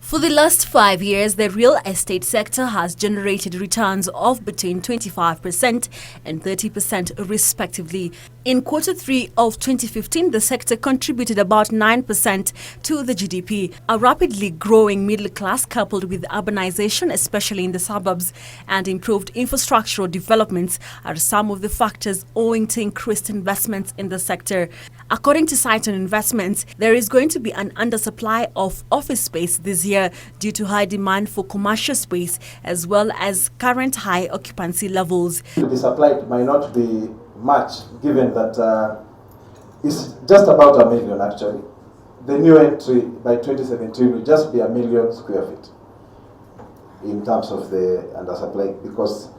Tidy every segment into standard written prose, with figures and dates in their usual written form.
For the last 5 years, the real estate sector has generated returns of between 25% and 30% respectively. In Q3 of 2015, the sector contributed about 9% to the GDP. A rapidly growing middle class coupled with urbanization, especially in the suburbs, and improved infrastructural developments are some of the factors owing to increased investments in the sector. According to Cytonn Investments, there is going to be an undersupply of office space this year due to high demand for commercial space as well as current high occupancy levels. The supply might not be much, given that it's just about 1 million actually. The new entry by 2017 will just be 1 million square feet in terms of the undersupply, because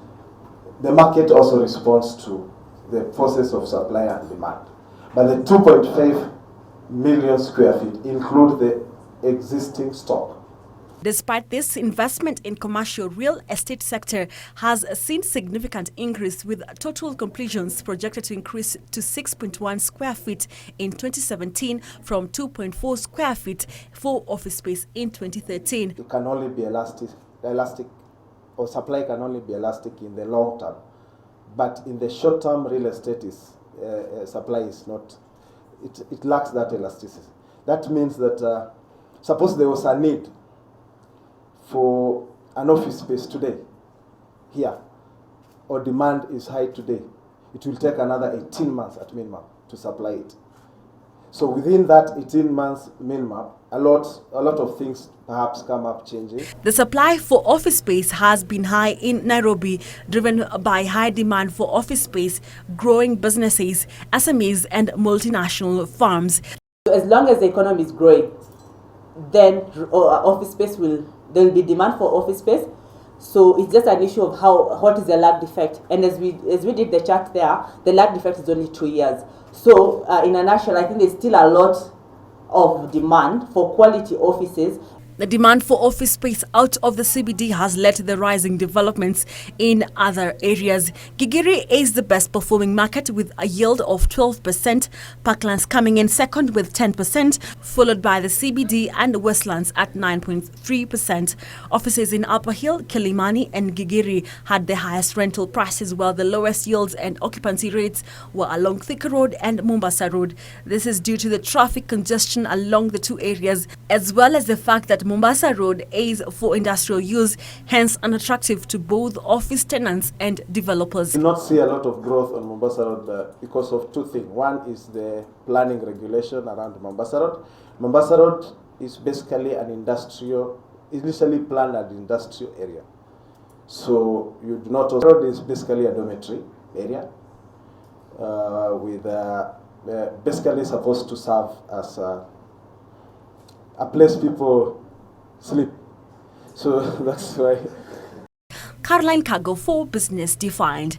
the market also responds to the forces of supply and demand. But the 2.5 million square feet include the existing stock. Despite this, investment in commercial real estate sector has seen significant increase, with total completions projected to increase to 6.1 square feet in 2017 from 2.4 square feet for office space in 2013. It can only be elastic, or supply can only be elastic in the long term. But in the short term, real estate supply is not, it lacks that elasticity. That means that suppose there was a need for an office space today, here, or demand is high today, it will take another 18 months at minimum to supply it. So within that 18 months minimum, a lot of things perhaps come up changing. The supply for office space has been high in Nairobi, driven by high demand for office space, growing businesses, SMEs and multinational firms. As long as the economy is growing, then office space there will be demand for office space. So it's just an issue of what is the lag effect. And as we did the chart there, the lag effect is only 2 years. So in a nutshell, I think there's still a lot of demand for quality offices. The demand for office space out of the CBD has led to the rising developments in other areas. Gigiri is the best performing market with a yield of 12%, Parklands coming in second with 10%, followed by the CBD and Westlands at 9.3%. Offices in Upper Hill, Kilimani and Gigiri had the highest rental prices, while the lowest yields and occupancy rates were along Thika Road and Mombasa Road. This is due to the traffic congestion along the two areas, as well as the fact that Mombasa Road is for industrial use, hence unattractive to both office tenants and developers. We do not see a lot of growth on Mombasa Road because of two things. One is the planning regulation around Mombasa Road. Mombasa Road is basically an industrial, initially planned as an industrial area. So you do not. Road is basically a dormitory area with basically supposed to serve as a place people sleep. So that's why. Caroline Cargo for Business Defined.